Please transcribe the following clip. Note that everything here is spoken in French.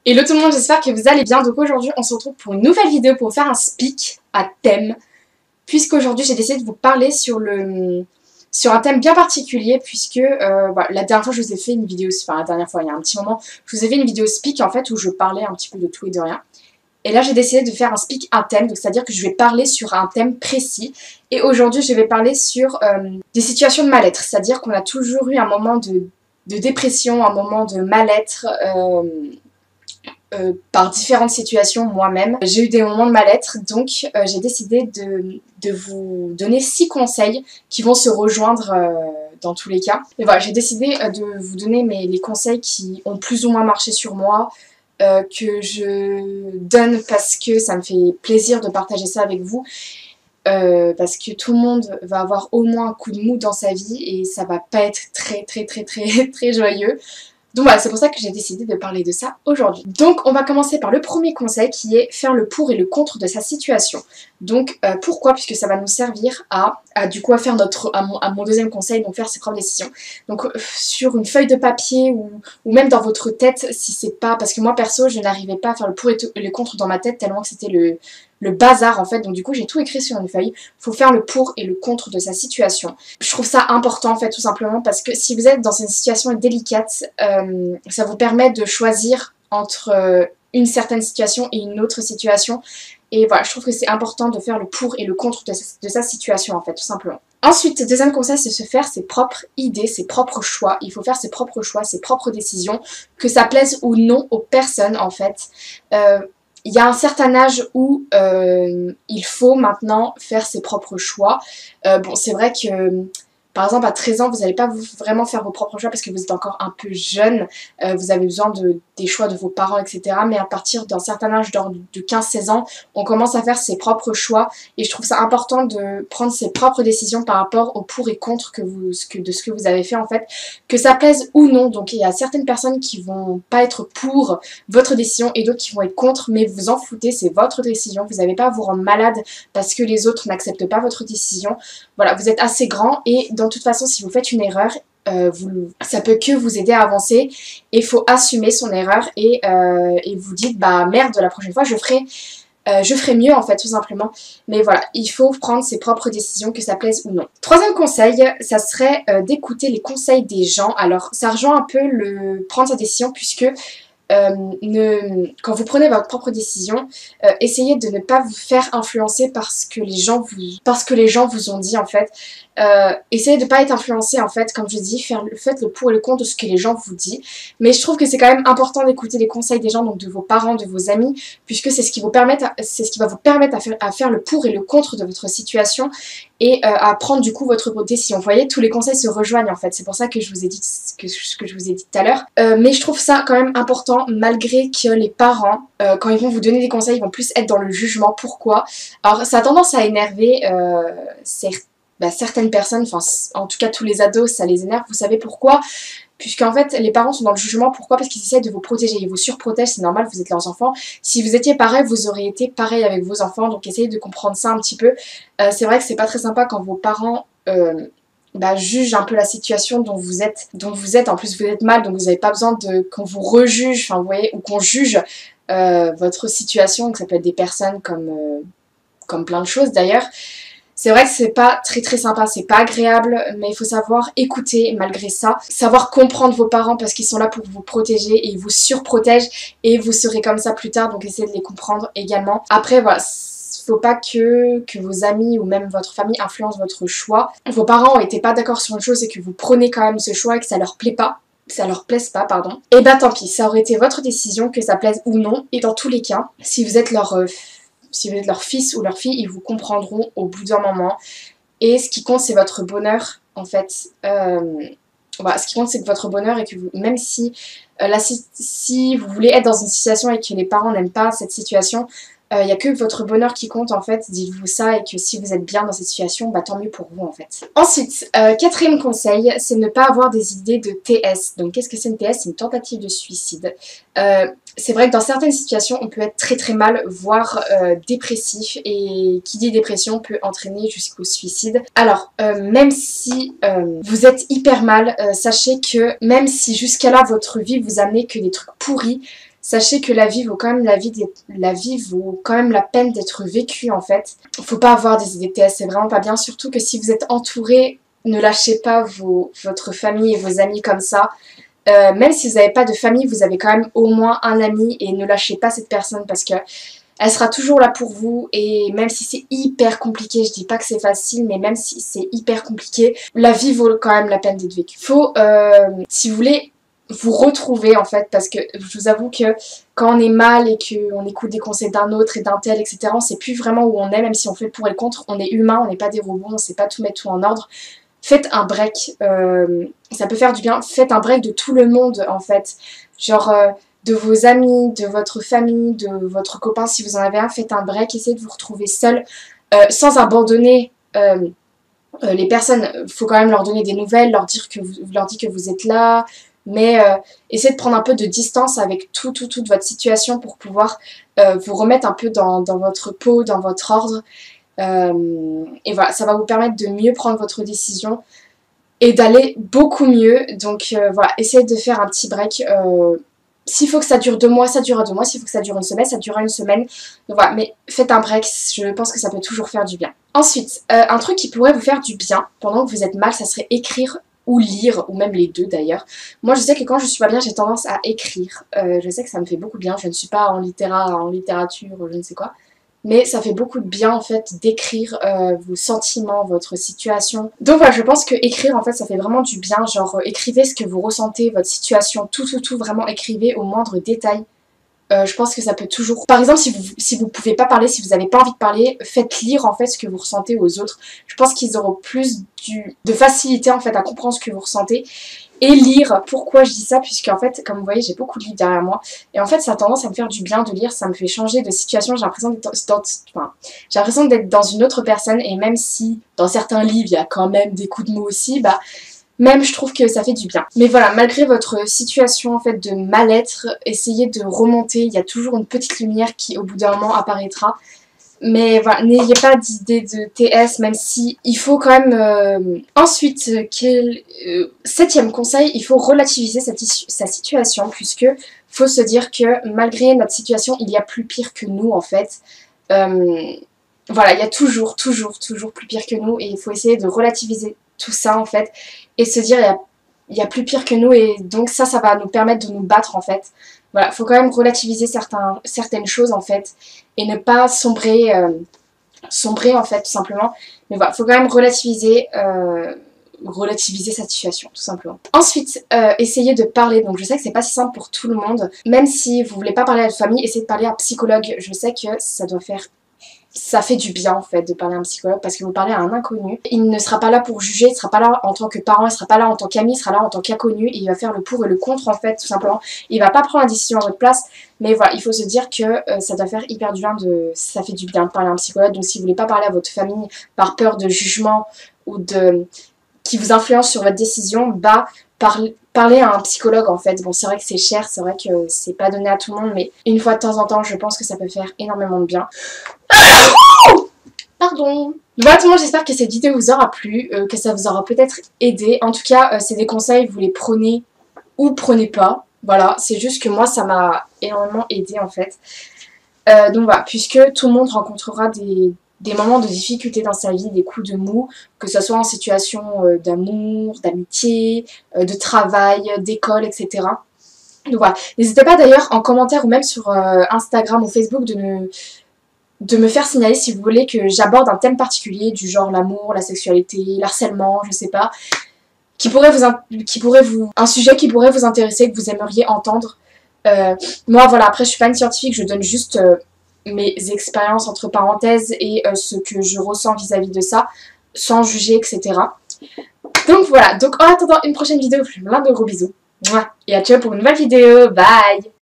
Hello tout le monde, j'espère que vous allez bien. Donc aujourd'hui on se retrouve pour une nouvelle vidéo pour faire un speak à thème. Puisqu'aujourd'hui j'ai décidé de vous parler sur un thème bien particulier. Puisque voilà, la dernière fois je vous ai fait une vidéo, enfin la dernière fois il y a un petit moment, je vous ai fait une vidéo speak en fait où je parlais un petit peu de tout et de rien. Et là j'ai décidé de faire un speak à thème, donc c'est-à-dire que je vais parler sur un thème précis. Et aujourd'hui je vais parler sur des situations de mal-être, c'est-à-dire qu'on a toujours eu un moment de dépression, un moment de mal-être. Par différentes situations moi-même. J'ai eu des moments de mal-être, donc j'ai décidé de vous donner 6 conseils qui vont se rejoindre dans tous les cas. Et voilà, j'ai décidé de vous donner les conseils qui ont plus ou moins marché sur moi, que je donne parce que ça me fait plaisir de partager ça avec vous. Parce que tout le monde va avoir au moins un coup de mou dans sa vie et ça va pas être très joyeux. Donc voilà, c'est pour ça que j'ai décidé de parler de ça aujourd'hui. Donc on va commencer par le premier conseil qui est faire le pour et le contre de sa situation. Donc pourquoi? Puisque ça va nous servir à faire à mon deuxième conseil, donc faire ses propres décisions. Donc sur une feuille de papier ou même dans votre tête, si c'est pas... Parce que moi perso, je n'arrivais pas à faire le pour et le contre dans ma tête tellement que c'était le bazar en fait. Donc du coup j'ai tout écrit sur une feuille. Il faut faire le pour et le contre de sa situation. Je trouve ça important en fait, tout simplement parce que si vous êtes dans une situation délicate, ça vous permet de choisir entre une certaine situation et une autre situation. Et voilà, je trouve que c'est important de faire le pour et le contre de sa situation en fait, tout simplement. Ensuite, le deuxième conseil, c'est se faire ses propres idées, ses propres choix. Il faut faire ses propres choix, ses propres décisions, que ça plaise ou non aux personnes en fait. Il y a un certain âge où il faut maintenant faire ses propres choix. Bon, c'est vrai que, par exemple, à 13 ans, vous n'allez pas vraiment faire vos propres choix parce que vous êtes encore un peu jeune. Vous avez besoin des choix de vos parents, etc. Mais à partir d'un certain âge, de 15-16 ans, on commence à faire ses propres choix. Et je trouve ça important de prendre ses propres décisions par rapport au pour et contre de ce que vous avez fait, en fait. Que ça plaise ou non. Donc, il y a certaines personnes qui vont pas être pour votre décision et d'autres qui vont être contre. Mais vous en foutez, c'est votre décision. Vous n'avez pas à vous rendre malade parce que les autres n'acceptent pas votre décision. Voilà, vous êtes assez grand et de toute façon, si vous faites une erreur, ça peut que vous aider à avancer. Et il faut assumer son erreur et vous dites, bah merde, la prochaine fois, je ferai mieux en fait, tout simplement. Mais voilà, il faut prendre ses propres décisions, que ça plaise ou non. Troisième conseil, ça serait d'écouter les conseils des gens. Alors, ça rejoint un peu prendre sa décision puisque... quand vous prenez votre propre décision, essayez de ne pas vous faire influencer par ce que les gens vous ont dit en fait. Essayez de ne pas être influencé en fait, comme je dis, faites le pour et le contre de ce que les gens vous disent. Mais je trouve que c'est quand même important d'écouter les conseils des gens, donc de vos parents, de vos amis, puisque c'est ce qui va vous permettre à faire le pour et le contre de votre situation et à prendre du coup votre décision. Vous voyez, tous les conseils se rejoignent en fait. C'est pour ça que je vous ai dit ce que je vous ai dit tout à l'heure. Mais je trouve ça quand même important, malgré que les parents, quand ils vont vous donner des conseils, ils vont plus être dans le jugement. Pourquoi? Alors ça a tendance à énerver certaines personnes, enfin en tout cas tous les ados, ça les énerve. Vous savez pourquoi? Puisqu'en fait, les parents sont dans le jugement. Pourquoi? Parce qu'ils essaient de vous protéger. Ils vous surprotègent, c'est normal, vous êtes leurs enfants. Si vous étiez pareil, vous auriez été pareil avec vos enfants. Donc essayez de comprendre ça un petit peu. C'est vrai que c'est pas très sympa quand vos parents jugent un peu la situation dont vous êtes. En plus, vous êtes mal, donc vous n'avez pas besoin qu'on vous rejuge, enfin vous voyez, ou qu'on juge votre situation. Donc ça peut être des personnes comme plein de choses d'ailleurs. C'est vrai que c'est pas très sympa, c'est pas agréable, mais il faut savoir écouter malgré ça, savoir comprendre vos parents parce qu'ils sont là pour vous protéger et ils vous surprotègent et vous serez comme ça plus tard, donc essayez de les comprendre également. Après voilà, faut pas que vos amis ou même votre famille influencent votre choix. Vos parents n'étaient pas d'accord sur une chose et que vous prenez quand même ce choix et que ça leur plaise pas, pardon. Et bah tant pis, ça aurait été votre décision, que ça plaise ou non, et dans tous les cas, si vous êtes leur fils ou leur fille, ils vous comprendront au bout d'un moment. Et ce qui compte, c'est votre bonheur, en fait. Ce qui compte, c'est que votre bonheur et que même si vous voulez être dans une situation et que les parents n'aiment pas cette situation, il n'y a que votre bonheur qui compte en fait, dites-vous ça, et que si vous êtes bien dans cette situation, bah tant mieux pour vous en fait. Ensuite, quatrième conseil, c'est ne pas avoir des idées de TS. Donc qu'est-ce que c'est une TS? C'est une tentative de suicide. C'est vrai que dans certaines situations, on peut être très mal, voire dépressif, et qui dit dépression peut entraîner jusqu'au suicide. Alors, même si vous êtes hyper mal, sachez que même si jusqu'à là votre vie vous amenez que des trucs pourris, Sachez que la vie vaut quand même la vie vaut quand même la peine d'être vécue en fait. Faut pas avoir des idées de TS, c'est vraiment pas bien. Surtout que si vous êtes entouré, ne lâchez pas votre famille et vos amis comme ça. Même si vous n'avez pas de famille, vous avez quand même au moins un ami et ne lâchez pas cette personne parce que elle sera toujours là pour vous et même si c'est hyper compliqué, je dis pas que c'est facile, mais même si c'est hyper compliqué, la vie vaut quand même la peine d'être vécue. Faut, si vous voulez, vous retrouver en fait, parce que je vous avoue que quand on est mal et qu'on écoute des conseils d'un autre et d'un tel, etc., on sait plus vraiment où on est, même si on fait le pour et le contre, on est humain, on n'est pas des robots, on sait pas tout mettre tout en ordre. Faites un break, ça peut faire du bien, faites un break de tout le monde en fait, genre de vos amis, de votre famille, de votre copain si vous en avez un, faites un break, essayez de vous retrouver seul, sans abandonner les personnes, faut quand même leur donner des nouvelles, leur dire que vous êtes là, mais essayez de prendre un peu de distance avec toute votre situation pour pouvoir vous remettre un peu dans votre peau, dans votre ordre. Et voilà, ça va vous permettre de mieux prendre votre décision et d'aller beaucoup mieux. Donc voilà, essayez de faire un petit break. S'il faut que ça dure 2 mois, ça durera 2 mois. S'il faut que ça dure une semaine, ça durera une semaine. Donc voilà, mais faites un break, je pense que ça peut toujours faire du bien. Ensuite, un truc qui pourrait vous faire du bien pendant que vous êtes mal, ça serait écrire ou lire, ou même les deux d'ailleurs. Moi je sais que quand je suis pas bien, j'ai tendance à écrire. Je sais que ça me fait beaucoup bien, je ne suis pas en littérature, je ne sais quoi. Mais ça fait beaucoup de bien en fait d'écrire vos sentiments, votre situation. Donc voilà, je pense que écrire en fait ça fait vraiment du bien. Genre écrivez ce que vous ressentez, votre situation, tout, vraiment écrivez au moindre détail. Je pense que ça peut toujours... Par exemple, si vous pouvez pas parler, si vous n'avez pas envie de parler, faites lire en fait ce que vous ressentez aux autres. Je pense qu'ils auront plus de facilité en fait à comprendre ce que vous ressentez. Et lire, pourquoi je dis ça? Puisque en fait, comme vous voyez, j'ai beaucoup de livres derrière moi. Et en fait, ça a tendance à me faire du bien de lire, ça me fait changer de situation. J'ai l'impression d'être dans une autre personne. Et même si dans certains livres, il y a quand même des coups de mots aussi, bah... Même je trouve que ça fait du bien. Mais voilà, malgré votre situation en fait de mal-être, essayez de remonter. Il y a toujours une petite lumière qui au bout d'un moment apparaîtra. Mais voilà, n'ayez pas d'idée de TS, même si il faut quand même... Ensuite, 7e conseil, il faut relativiser sa situation, puisque faut se dire que malgré notre situation, il y a plus pire que nous en fait. Voilà, il y a toujours plus pire que nous et il faut essayer de relativiser tout ça en fait et se dire il y a plus pire que nous et donc ça va nous permettre de nous battre en fait. Voilà, faut quand même relativiser certaines choses en fait et ne pas sombrer en fait tout simplement. Mais voilà, faut quand même relativiser sa situation tout simplement. Ensuite, essayez de parler. Donc je sais que c'est pas si simple pour tout le monde. Même si vous voulez pas parler à votre famille, essayez de parler à un psychologue. Je sais que ça fait du bien en fait de parler à un psychologue parce que vous parlez à un inconnu. Il ne sera pas là pour juger, il ne sera pas là en tant que parent, il ne sera pas là en tant qu'ami, il sera là en tant qu'inconnu et il va faire le pour et le contre en fait tout simplement. Il va pas prendre la décision à votre place mais voilà, il faut se dire que ça doit faire hyper du bien ça fait du bien de parler à un psychologue. Donc si vous voulez pas parler à votre famille par peur de jugement ou qui vous influence sur votre décision, bah parler à un psychologue en fait. Bon c'est vrai que c'est cher, c'est vrai que c'est pas donné à tout le monde mais une fois de temps en temps je pense que ça peut faire énormément de bien. Pardon. Voilà tout le monde, j'espère que cette vidéo vous aura plu, que ça vous aura peut-être aidé. En tout cas, c'est des conseils, vous les prenez ou prenez pas. Voilà, c'est juste que moi ça m'a énormément aidé en fait. Donc voilà, puisque tout le monde rencontrera des moments de difficulté dans sa vie, des coups de mou, que ce soit en situation d'amour, d'amitié, de travail, d'école, etc. Donc voilà, n'hésitez pas d'ailleurs en commentaire ou même sur Instagram ou Facebook de me faire signaler si vous voulez que j'aborde un thème particulier du genre l'amour, la sexualité, l'harcèlement, je sais pas, un sujet qui pourrait vous intéresser, que vous aimeriez entendre. Moi voilà, après je suis pas une scientifique, je donne juste mes expériences entre parenthèses et ce que je ressens vis-à-vis de ça, sans juger, etc. Donc voilà, donc en attendant une prochaine vidéo, je vous fais plein de gros bisous. Et à ciao pour une nouvelle vidéo, bye!